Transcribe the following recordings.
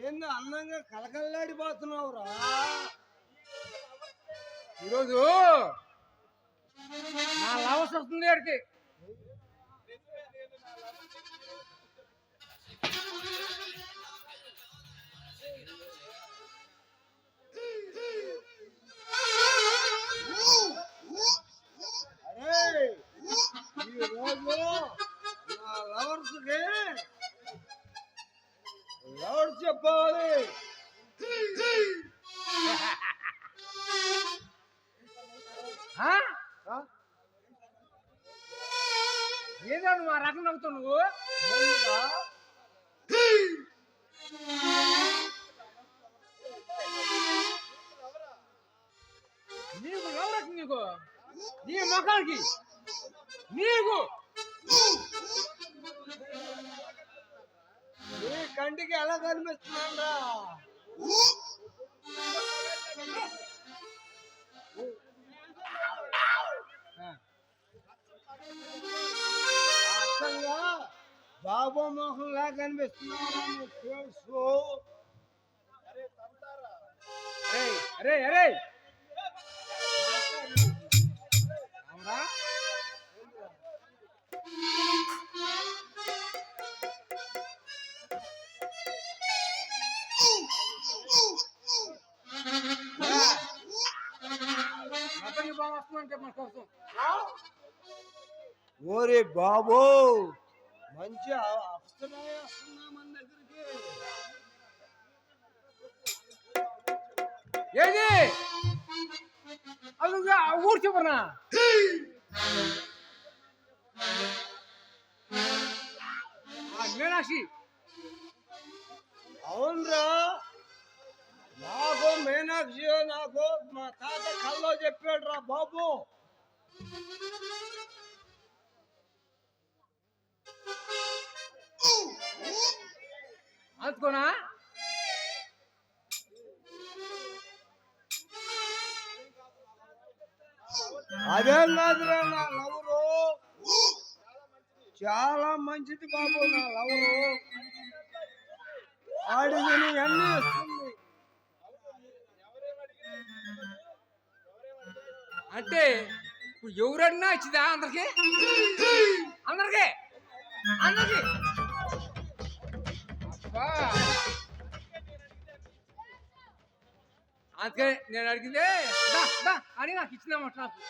ఏందో అందంగా కలకల్లాడిపోతున్నావురా. ఈరోజు నా లవర్స్ వస్తుంది వాడికి. అరే ఈరోజు నా లవర్స్కి లవర్స్ చెప్పాలి. ఏదో నువ్వు ఆ రకం నవ్వుతావు నువ్వు. నీకు ఎవరికి నీకు నీ మొఖానికి నీకు నీ కంటికి ఎలా కనిపిస్తున్నాడా? అసంగా బాబు మోహన్లా కనిపిస్తున్నాడా నీ ఫేసు? అరే అరే అవునా? వస్తుందంటే మన కోసం. ఓరే బాబు మంచి అప్సరాయే వస్తుందా మన దగ్గరికి? ఏది అది ఊరు చెప్పనా? మీనాక్షి. అవునరా, నాకు మీనాక్షి నాకు మా తాత కల్లో చెప్పాడు రా బాబు. అందుకోనా అదేం కాదురా నా లవరు, చాలా మంచిది బాబు నా లవరు. అడిగిన అన్ని ఇస్తుంది. అంటే ఇప్పుడు ఎవరన్నా ఇచ్చిందా? అందరికి అందరికి అందరికి అందుకే నేను అడిగిందే అని నాకు ఇచ్చిందన్నమాట. నాకు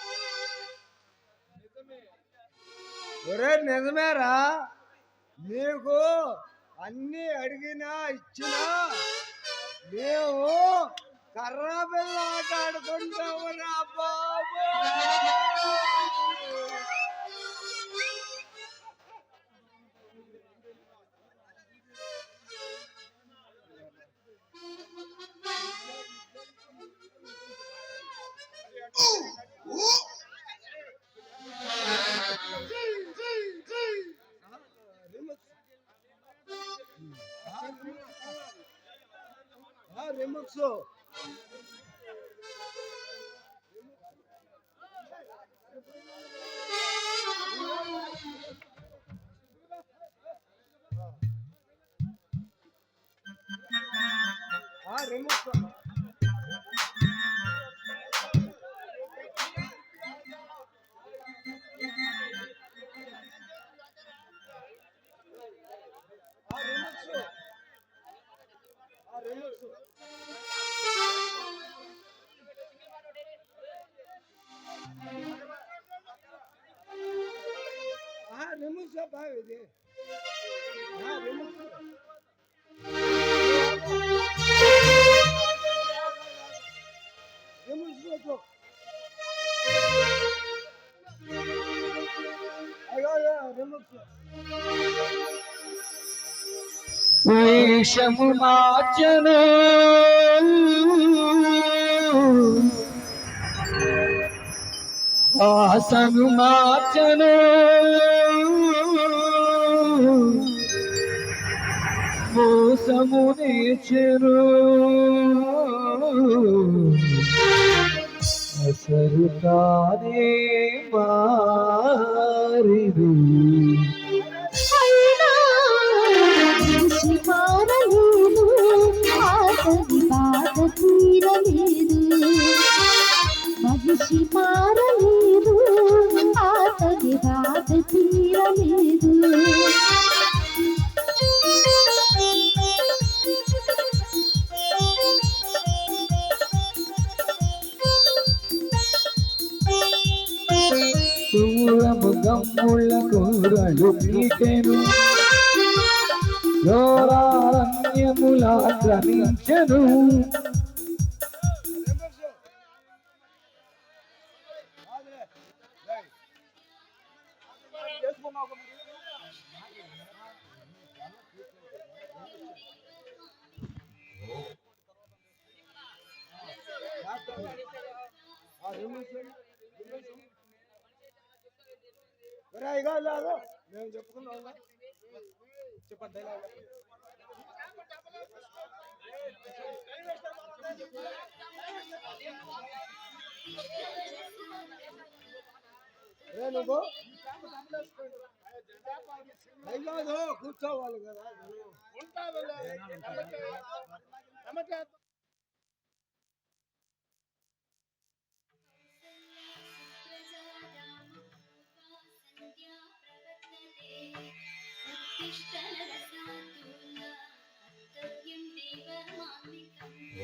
ఒరే నిజమేరా, నీకు అన్ని అడిగినా ఇచ్చినా మేము కర్రా పిల్ల ఆట ఆడుకుంటామురా బాబు. రిమిక్స్ రిమిక్స్ రిమిక్స్ బాగా ఇది. వేషము మార్చను వాసను మార్చను మోసము నేర్చెను అసలు తానే మారిదు మారలేను పలికెను ఘోరారణ్యములాక్రమించెను మేము చెప్పుకున్నాం చెప్పండి నువ్వు అయ్యాదో కూర్చోవాలి కదా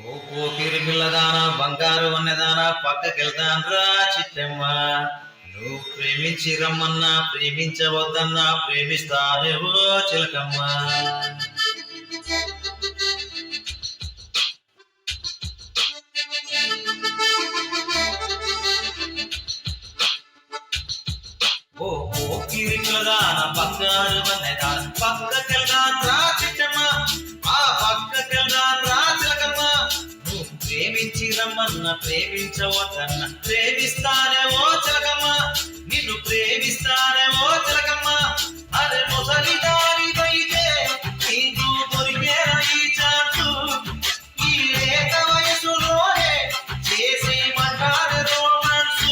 ఓ పోకిరి పిల్లదానా బంగారు వన్నెదానా పక్కకెళ్తాన్రా చిట్టమ్మ నువ్వు ప్రేమించి రమ్మన్నా ప్రేమించవద్దన్నా ప్రేమిస్తానేవో చిలకమ్మ ఓ పోకిరి పిల్లదానా బంగారు వన్నెదానా పక్కకెళ్తాన్రా చిట్టమ్మ ఆ పక్కకెళ్తాన్రా చిలకమ్మ నువ్వు ప్రేమించి రమ్మన్న ప్రేమించవద్దన్న ప్రేమిస్తానే ఓ చిలకమ్మ నిన్ను ప్రేమిస్తానే ఓ చిలకమ్మ అరే ముసలి దారిపైతే నీకు దొరికేనా ఈ ఛాన్సు ఈ లేత వయసులోనే చేసేయమంటారు రోమాన్స్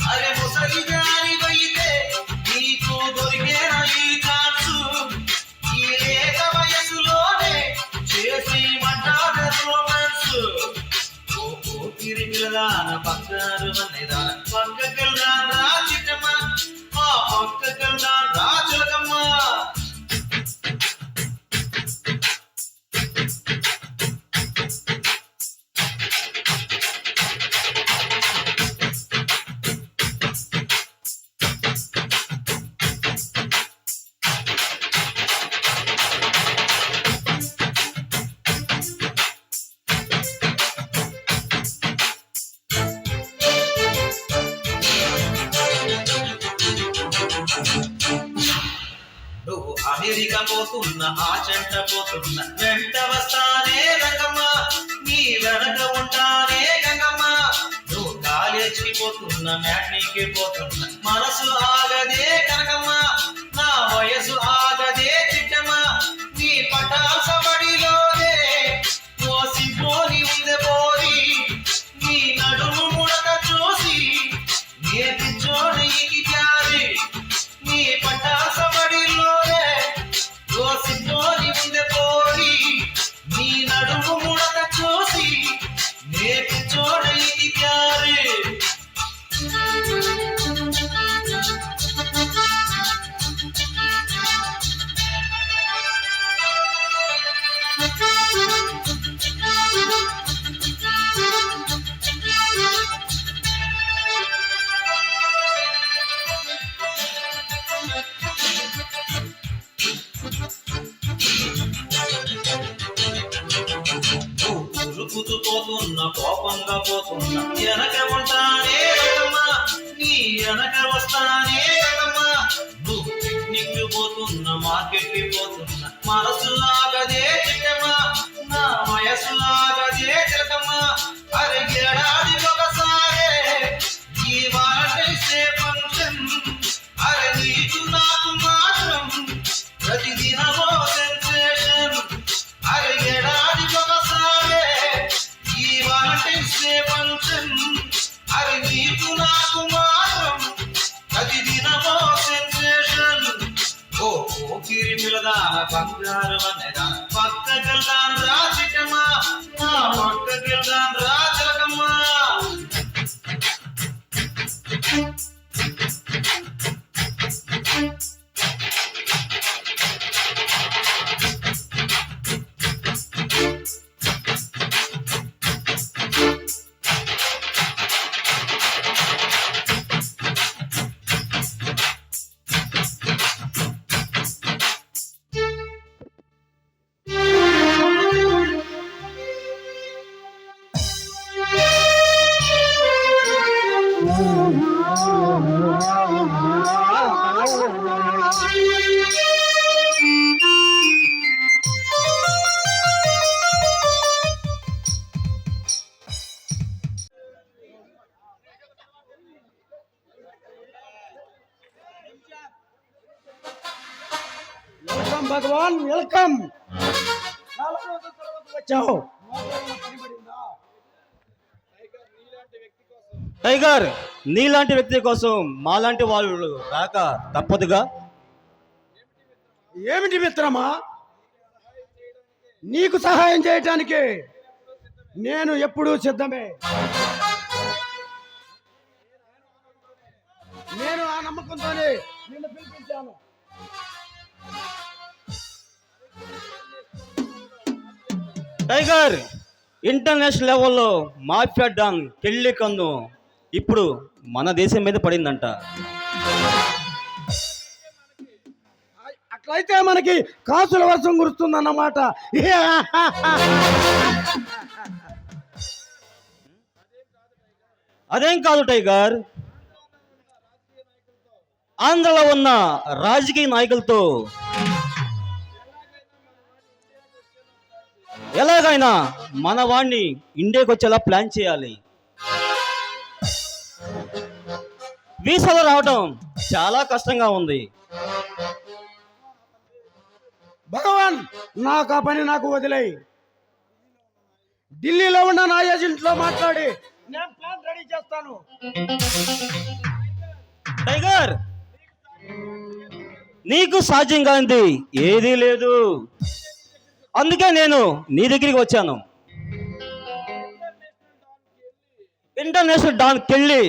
అరే ముసలి దారిపైతే నీకు దొరికేనా ఈ ఛాన్సు ఈ లేత వయసులోనే చేసేయమంటారు రోమాన్స్ ఓ పోకిరి పిల్లదాన బంగారు వన్నెదాన పక్కకెళ్దాన్రా చిట్టమ్మ ఆ పక్కకెళ్దాన్రా చిలకమ్మ నువ్వు అమెరికా పోతున్న ఆ చెంట పోతున్న వెంట వస్తానే రంగమ్మ నీ వెనక ఉంటానే గంగమ్మ నువ్వు కాలేజీకి పోతున్న మ్యాట్నీకి పోతున్న మనసు ఆగదే కనకమ్మ నా వయసు ఆగదే చిట్టమ్మ నీ పటాసబడిలోనే మోసిపోని ఉందే పోరి నీ నడుము ముడక చూసి నేర్పించోని ప్యారి నీ పటాసబడిలోనే దోసిపోని ఉందే పోరి నీ నడుము ముడక చూసి నేర్పించోని ప్యారి ఉరుకుతూ పోతున్న కోపంగా పోతున్న వెనక ఉంటానే కదమ్మా నీ వెనక వస్తానే కదమ్మా నువ్వు పిక్నిక్ పోతున్న మార్కెట్ కి పోతున్న మనసు ఆగదే చిట్టమ్మా నా వయసు ఆగదే చిలకమ్మా అరే ఏడాది ఒకసారే ఈ వాలంటైన్స్ డే ఫంక్షన్ అరే నీకు నాకు మాత్రం ప్రతిదినమో సెన్సేషన్ అరే ఏడాది ఒకసారే ఈ వాలంటైన్స్ డే ఫంక్షన్ అరే నీకు నాకు మాత్రం ప్రతిదినమో సెన్సేషన్ ఓ పోకిరి పిల్లదాన బంగారు వన్నెదాన పక్కకెళ్దాన్రా చిట్టమ్మ నా పక్కకెళ్దాన్రా చిలకమ్మ వెల్కమ్ భగవాన్ వెల్కమ్. చాలా రోజుల తర్వాత వచ్చావు. మోకాళ్ళ పని పడిందా? టైగర్, నీలాంటి వ్యక్తి కోసం మాలాంటి వాళ్ళు రాక తప్పదుగా. ఏమిటి మిత్రమా? నీకు సహాయం చేయటానికి నేను ఎప్పుడూ సిద్ధమే. నేను ఆ నమ్మకంతోనే నిన్ను పిలిపించాను. టైగర్, ఇంటర్నేషనల్ లెవెల్లో మాఫియా డాన్ కెళ్ళి కన్ను ఇప్పుడు మన దేశం మీద పడిందంట. అట్లయితే మనకి కాసుల వర్షం కురుస్తుందన్నమాట. అదేం కాదు టైగర్, ఆంధ్రలో ఉన్న రాజకీయ నాయకులతో ఎలాగైనా మన వాడిని ఇండియాకి వచ్చేలా ప్లాన్ చేయాలి. వీసాలో రావడం చాలా కష్టంగా ఉంది. భగవాన్, నాకు ఆ పని నాకు వదిలేయి. ఢిల్లీలో ఉన్న నా ఏజెంట్లో మాట్లాడి నేను ప్లాన్ రెడీ చేస్తాను. టైగర్, నీకు సాధ్యం కానిది ఏదీ లేదు. అందుకే నేను నీ దగ్గరికి వచ్చాను. ఇంటర్నేషనల్ డాన్ కెళ్ళి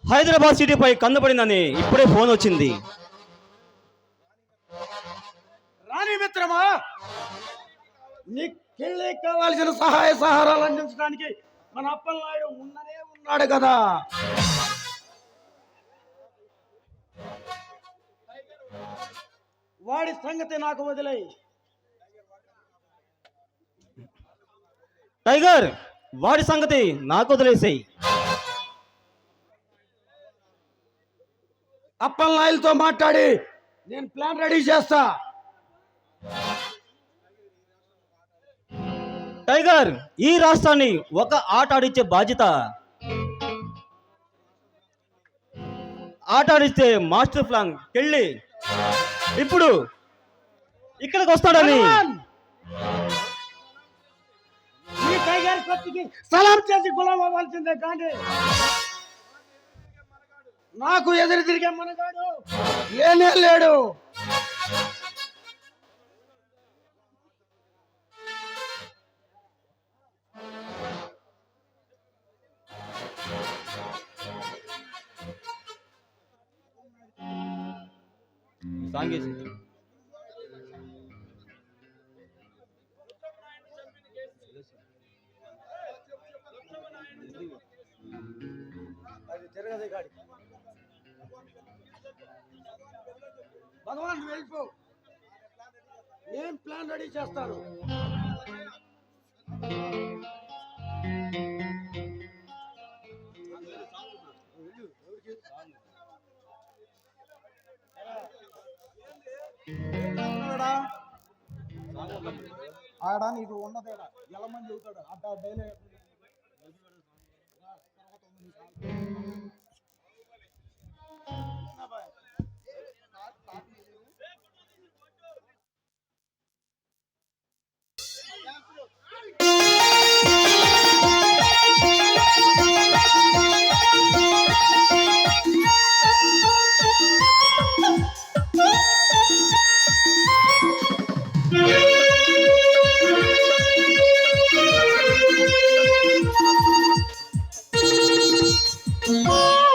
హైదరాబాద్ సిటీపై కన్నుపడిందని ఇప్పుడే ఫోన్ వచ్చింది. రాణి మిత్రమా, నీకెళ్ళి కావాల్సిన సహాయ సహారాలు అందించడానికి మన అప్పలనాయుడు ఉన్నాడు కదా. వాడి సంగతి నాకు వదిలేయి. టైగర్, వాడి సంగతి నాకు వదిలేసాయి. అప్పలనాయుడుతో మాట్లాడి నేను ప్లాన్ రెడీ చేస్తా. టైగర్, ఈ రాష్ట్రాన్ని ఒక ఆట ఆడిచ్చే బాధ్యత. ఆట ఆడిస్తే మాస్టర్ ప్లాన్ కెళ్ళి ఇప్పుడు ఇక్కడికి వస్తాడని. ఈ టైగర్ కొత్తికి సలాం చేసి గులాం అవ్వాల్సిందే, కానీ నాకు ఎదురు తిరిగే మనగాడు లేనే లేడు. సాంగేసి అది తిరగదే గాడి. భగవాన్ వెళ్ళిపో, నేను ప్లాన్ రెడీ చేస్తాను. ఆడ నీకు ఉన్నదేడా ఎలా మంది చెబుతాడు అట్ట డైలీ. Oh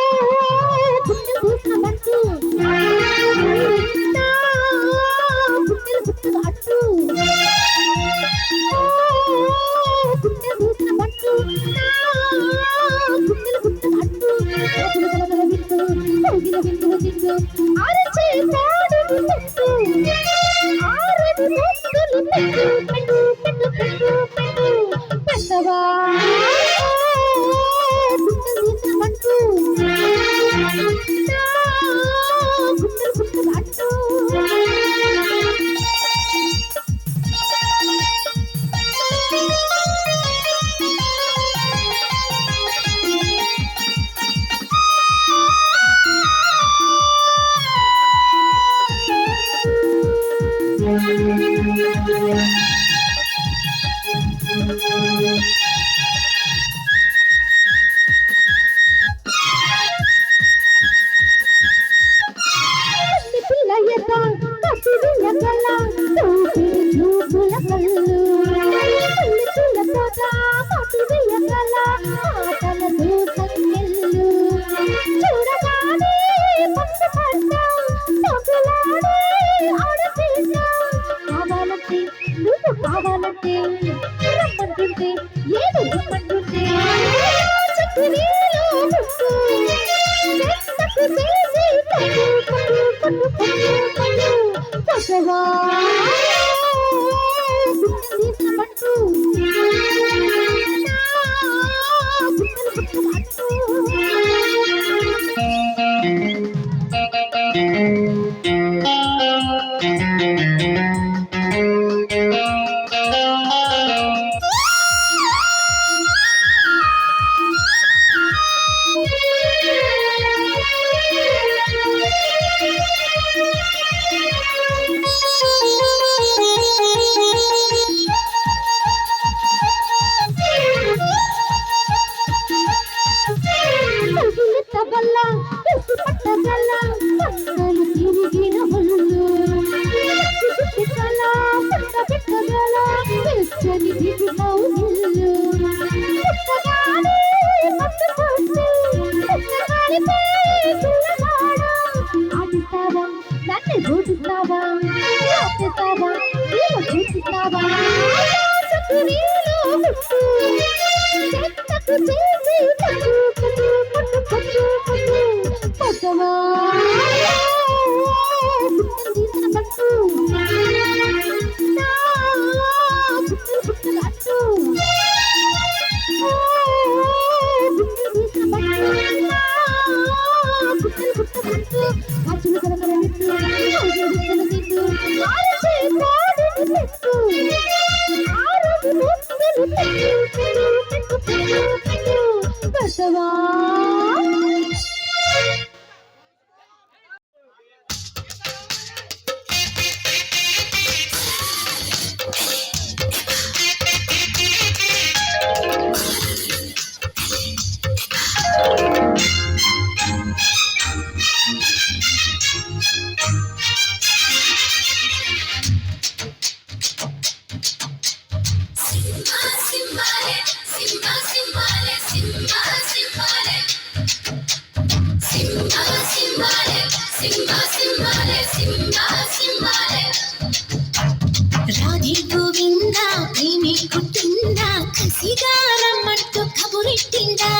రాధే గోవింద ప్రేమి కుట్టింద కసిగారమ్మట్టు కబురెట్టిందా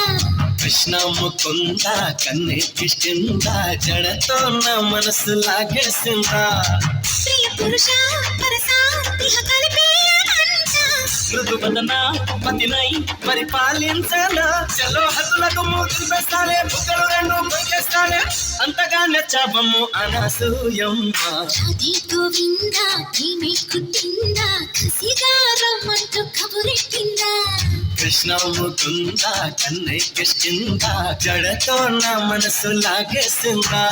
కృష్ణ ముకుంద కన్నెక్కిష్టింద జడతో నా మనసు లాగేసిందా ప్రియ పురుష పరస ఇహ కలిపే మృదువదన పతినై పరిపాలించాలా చలో హద్దులకు మూతులు పెస్తాలే బుక్కలు రెండు పైకేస్తాలే అంతగా నచ్చాబమ్ము అనసూయమ్మ రాధే గోవింద ప్రేమి కుట్టింద కసిగారమ్మట్టు కబురెట్టిందా కృష్ణ ముకుంద కన్నెక్కిష్టింద జడతో నా మనసు లాగేసిందా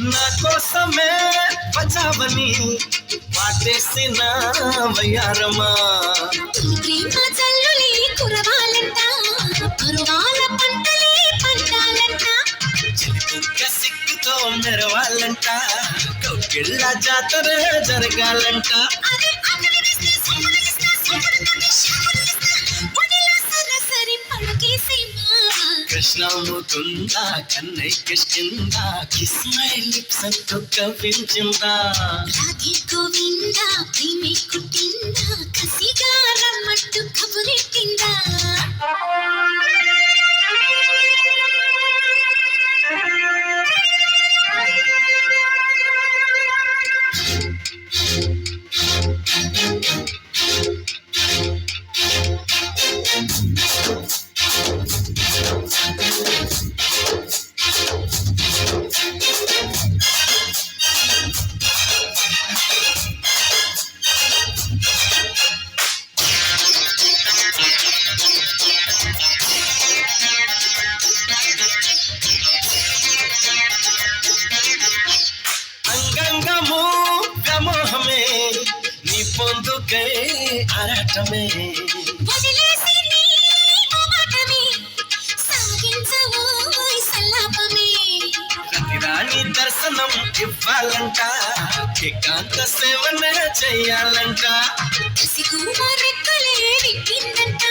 నా కోసమే బచావని వాటేసిన వయ్యారమా ప్రేమ చల్లులే కురవాలంట పరువాల పంటలే పండాలంట చిలుక సిగ్గుతో మెరవాలంట కౌగిళ్ళ జాతర జరగాలంట అరే అక్కడ వేస్తే సోమరిస్తా సోమరిస్తా శామరిస్తా వనిలా సరసరి పడకేసేమా కృష్ణ ముకుంద కన్నెక్కిష్టింద కిస్ మై లిప్స్ అంటూ కవ్వించిందా రాధే గోవింద ప్రేమి కుట్టింద కసిగారమ్మట్టు కబురెట్టిందా ఆటమే వదిలేసి నీ మాటమే సాగించవోయ్ సల్లాపమే ప్రతిరాణి దర్శనం ఇవ్వాలంట ఏకాంత సేవన చెయ్యాలంట కసిగుమ్మ రెక్కలే విప్పిందంట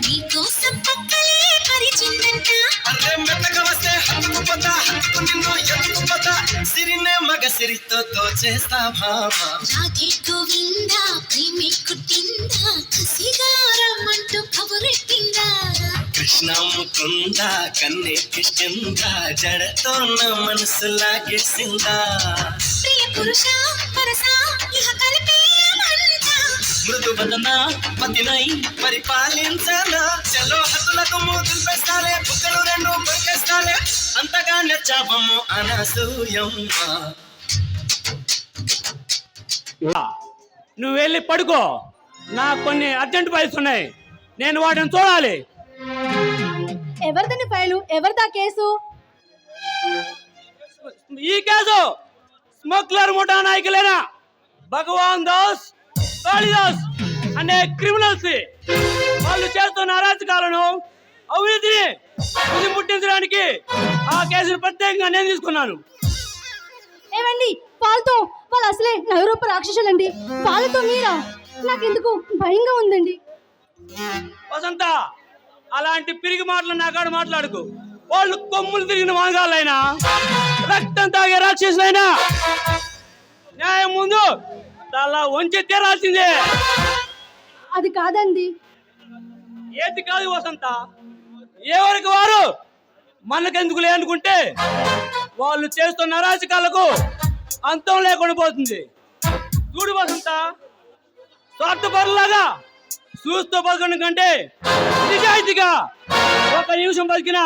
నీకోసం పక్కలే పరిచిందంట అరే మెత్తగా వస్తే హత్తుకుపోతా హత్తుకు నిన్ను ఎత్తుకుపోతా సిరినే మగ సిరితో తోచేస్తా భామా రాధే గోవిందా ప్రేమి కుట్టిందా కసిగారమ్మంటూ కబురెట్టిందా కృష్ణ ముకుంద కన్నే కిష్కింద జడతో నా మనసు లాగేసిందా ప్రియ పురుష పరస ఇహ కలిపేమంట మృదు వదన పతినై పరిపాలించనా చలో హద్దులకు మూతులు పెస్తాలే బుక్కలు రెండు పెరికేస్తాలే అంతగా నచ్చావము అనసూయమ్మ నువ్వు వెళ్ళి పడుకో, నాకు కొన్ని అర్జెంట్ ఫైల్స్ ఉన్నాయి, నేను వాటిని చూడాలి. ఎవరిదని ఫైలు? ఎవరిదా కేసు? ఈ కేసు స్మగ్లర్ ముఠా నాయకులైన భగవాన్ దాస్, కాళిదాస్ అనే క్రిమినల్స్ వాళ్ళు చేస్తున్న అరాచకాలను, అవినీతిని ఇది ముట్టించడానికి ఆ కేసును ప్రత్యేకంగా నేను తీసుకున్నాను. ఏమండి వాళ్ళతో? వాళ్ళు అసలే నైరూప రాక్షసులండి. వాళ్ళతో మీరా? నాకెందుకు భయంగా ఉందండి. వసంత, అలాంటి పిరిగి మాటలు నాకాడ మాట్లాడుకు. వాళ్ళు కొమ్ములు తిరిగిన మాంగాలైనా, రక్తం తాగే రాక్షసులైనా న్యాయం ముందు తల వంచి తీరాల్సిందే. అది కాదండి. ఏది కాదు వసంత, ఎవరికి వారు మనకెందుకులే అనుకుంటే వాళ్ళు చేస్తున్న అరాచకాలకు అంతం లేకుండా పోతుంది. చూడు వసంత, స్వార్థపరులాగా చూస్తూ బతకడం కంటే నిజాయితీగా ఒక నిమిషం బతికిన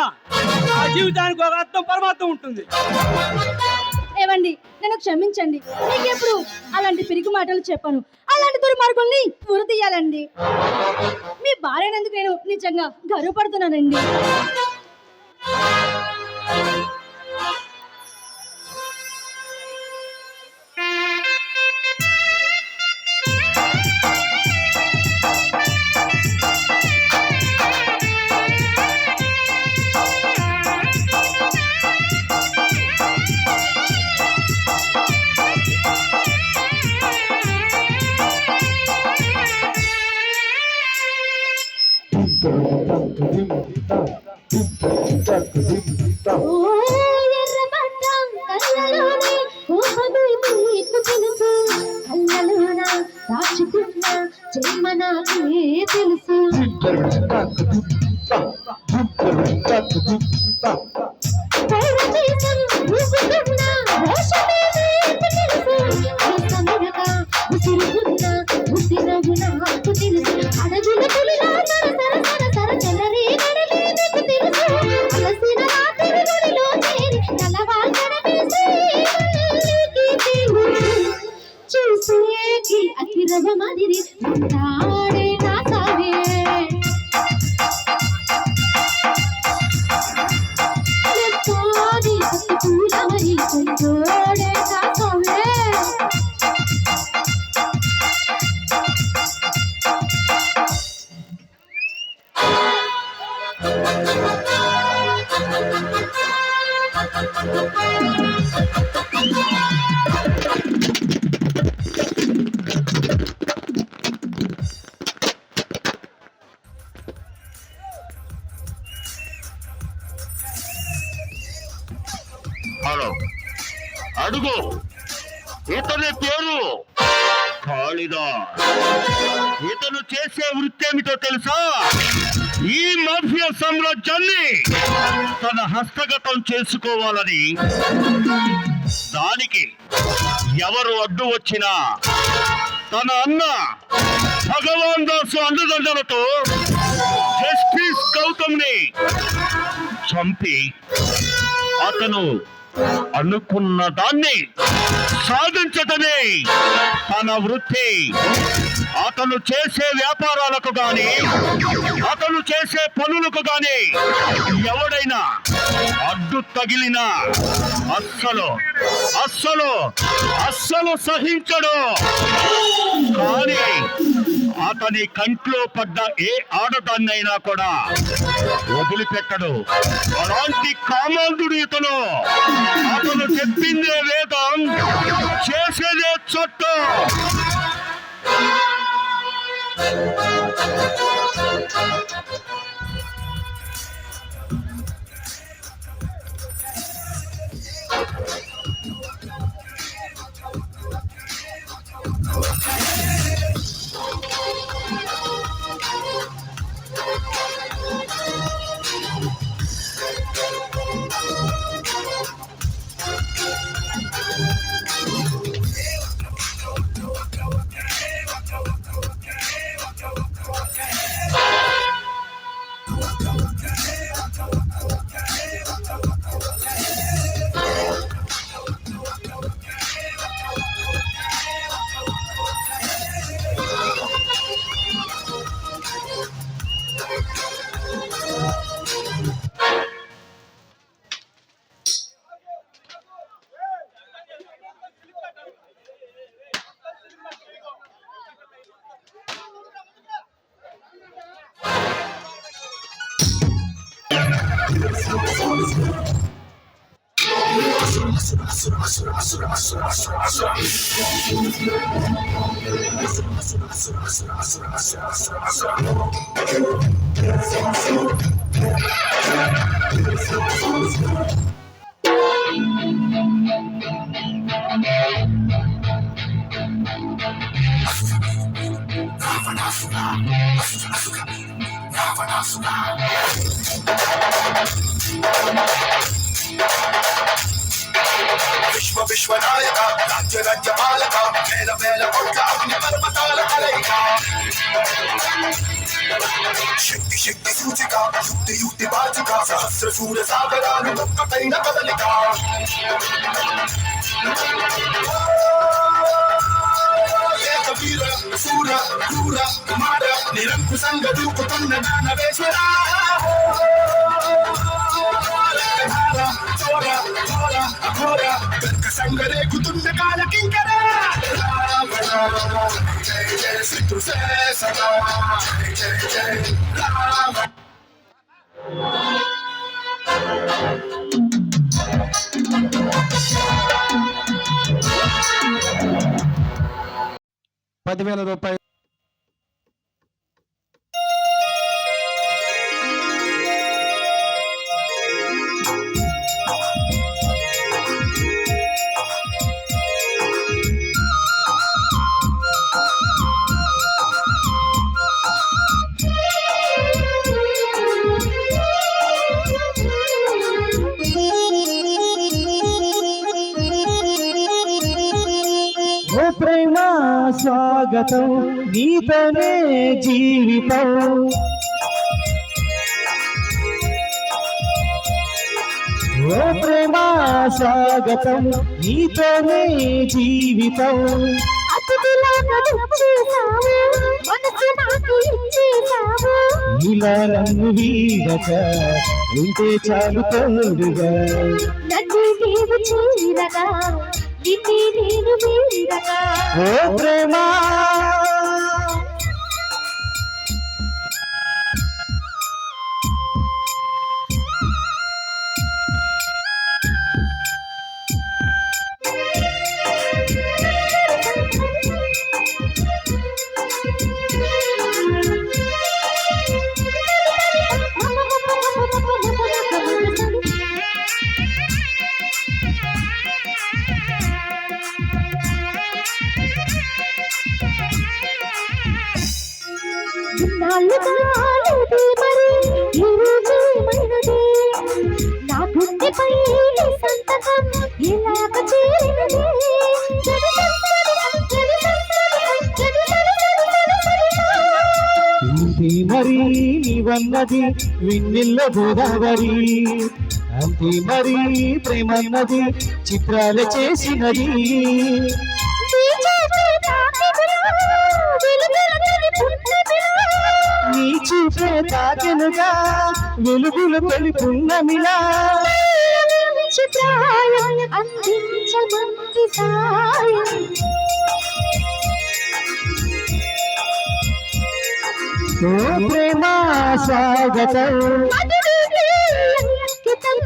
ఆ జీవితానికి ఒక అర్థం పరమార్థం ఉంటుంది. ఏమండి నన్ను క్షమించండి. మీకెప్పుడు అలాంటి పిరికి మాటలు చెప్పను. అలాంటి దుర్మార్గుల్ని ఉరి తీయాలండి. మీ భార్యనందుకు నేను నిజంగా గర్వపడుతున్నానండి. తెలుసు అడగుల పులిలా సర సర సర సర చెలరే నడలేదకు తెలుసు అలసిన రాత్రి గుడిలో చేరి తలవాల్చడ వేసి చూసేకి అతిరవ మదిరి ఉంటాడే నా సాగే పూలమని కొంచోడే నా సాగే హలో, అడుగు. ఇతని పేరు కాళిదాస్. ఇతను చేసే వృత్తి ఏమిటో తెలుసా? ఈ మాఫియా సామ్రాజ్యాన్ని తన హస్తగతం చేసుకోవాలని, దానికి ఎవరు అడ్డు వచ్చినా తన అన్న భగవాన్ దాసు అండదండలతో జస్టిస్ గౌతమ్ని చంపి అతను అనుకున్న దాన్ని సాధించటమే తన వృత్తి. అతను చేసే వ్యాపారాలకు గాని, అతను చేసే పనులకు గాని ఎవడైనా అడ్డు తగిలినా అస్సలు అస్సలు అస్సలు సహించడు. కానీ అతని కంట్లో పడ్డ ఏ ఆడదాన్నైనా కూడా వదిలిపెట్టడు. అలాంటి కామాంధుడు ఇతను. అతను చెప్పిందే వేదం, చేసేదే చట్టం. విశ్వనాయక రాజ్య పాలక వేల వేల కోట్ల అగ్ని పర్వతాల కలయిక శక్తి సూచిక యుక్తి బాచిక సహస్ర సూర్య సాగరాలు ఒక్కటైన కదలిక వీర సూర క్రూర కుమార నిరంకుశంగా దూకుతున్న దానవేశ్వర చోర ఘోర అఘోర గర్క సంగరేగుతున్న కాల కింకర జయ జయ శత్రు సదా జయ జయ రామ. ₹10,000 ఓ ప్రేమ స్వాగతం నీతోనే జీవితం ఓ ప్రేమ స్వాగతం నీతోనే జీవితం ఇలా నన్ను వీడక ఉంటే చాలు తోడుగా ఓ ప్రేమ నా గుండెపై సంతకం ఇలాగ చేరినది ఇంటి మరి నీవన్నది విన్నెల్ల గోదావరి అంతే మరి ప్రేమన్నది చిత్రాలు చేసినది నీ చూపే తాకెనుగా వెలుగుల తొలి పున్నమిలా అందించమంది సాయం ఓ ప్రేమ స్వాగతం మధురికే అంకితం.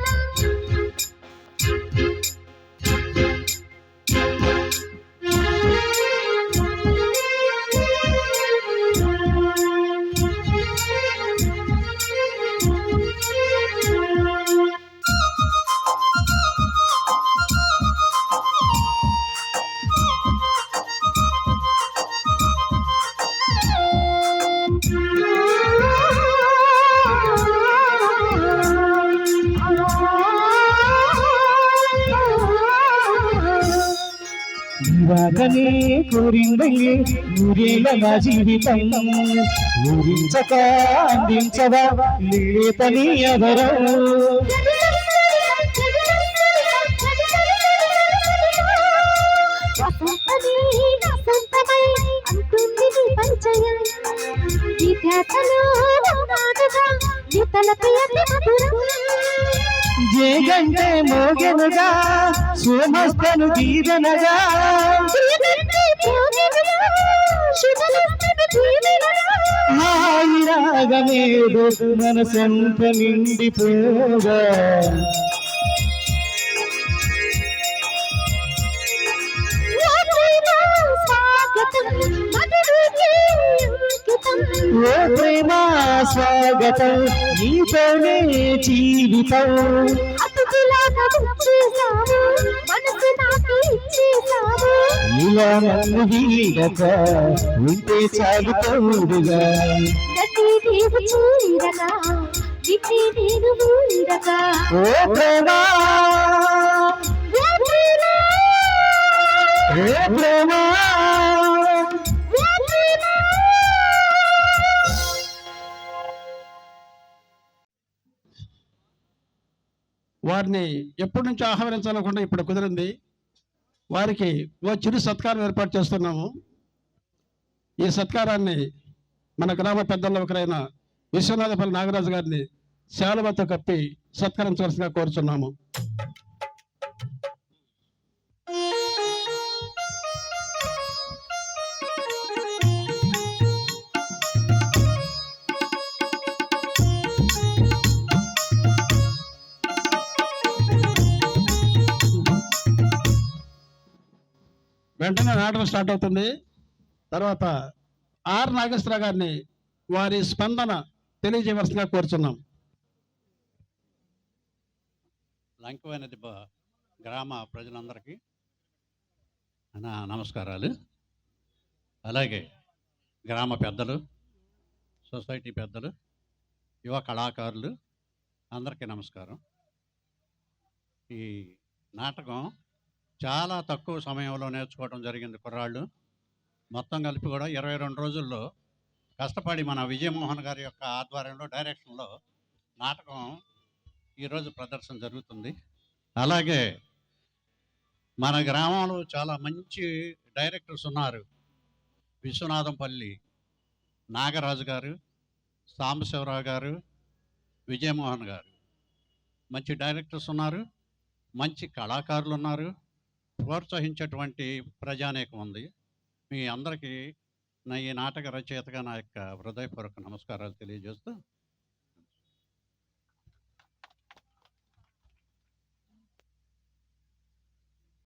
ఇవాగనే కోరిందయ్యే నూరేళ్ళ నా జీవితం ఊరించక అందించవా లేతని ఎవరం వసంతమే నా సొంతమై అంటుంది నీ పరిచయం. ఈ ధ్యాసలో ఉన్నానుగా నీ తలపై అతి మధురం. జేగంటే మోగెనుగా సోమస్తను దీవెనగా జీవితే పోగెనుగా, శుభలస్తను దీవెనగా. హాయి రాగమేదో మనసంత నిండిపోగా ఓ ప్రేమ స్వాగతం మధురికే అంకితం. ఓ ప్రేమ స్వాగతం నీతోనే జీవితం అతిథిలాగా వచ్చేసావు, మనసు నాకు ఇచ్చేసావు. ఇలా నన్ను వీడక ఉంటే చాలు తోడుగా గతి నీవు చూడగా, గిట్టి నేను ఊరగా. ఓ ప్రేమ ఓ ప్రేమ, ఏ ప్రేమ ఓ ప్రేమ. వారిని ఎప్పటి నుంచో ఆహ్వానించాలనుకుంటే ఇప్పుడు కుదిరింది. వారికి ఓ చిరు సత్కారం ఏర్పాటు చేస్తున్నాము. ఈ సత్కారాన్ని మన గ్రామ పెద్దల్లో ఒకరైన విశ్వనాథపల్లి నాగరాజు గారిని శాలువతో కప్పి సత్కరించవలసిందిగా కోరుచున్నాము. వెంటనే నాటకం స్టార్ట్ అవుతుంది. తర్వాత ఆర్ నాగేశ్వరరావు గారిని వారి స్పందన తెలియజేయవలసిందిగా కోరుచున్నాం. లంకవనది గ్రామ ప్రజలందరికీ నా నమస్కారాలు. అలాగే గ్రామ పెద్దలు, సొసైటీ పెద్దలు, యువ కళాకారులు అందరికీ నమస్కారం. ఈ నాటకం చాలా తక్కువ సమయంలో నేర్చుకోవడం జరిగింది. కుర్రాళ్ళు మొత్తం కలిపి కూడా 22 రోజుల్లో కష్టపడి మన విజయమోహన్ గారి యొక్క ఆధ్వర్యంలో డైరెక్షన్లో నాటకం ఈరోజు ప్రదర్శన జరుగుతుంది. అలాగే మన గ్రామంలో చాలా మంచి డైరెక్టర్స్ ఉన్నారు. విశ్వనాథంపల్లి నాగరాజు గారు, సాంబశివరావు గారు, విజయమోహన్ గారు మంచి డైరెక్టర్స్ ఉన్నారు. మంచి కళాకారులు ఉన్నారు. ప్రోత్సహించేటువంటి ప్రజానేకం ఉంది. మీ అందరికీ నా ఈ నాటక రచయితగా నా యొక్క హృదయపూర్వక నమస్కారాలు తెలియజేస్తూ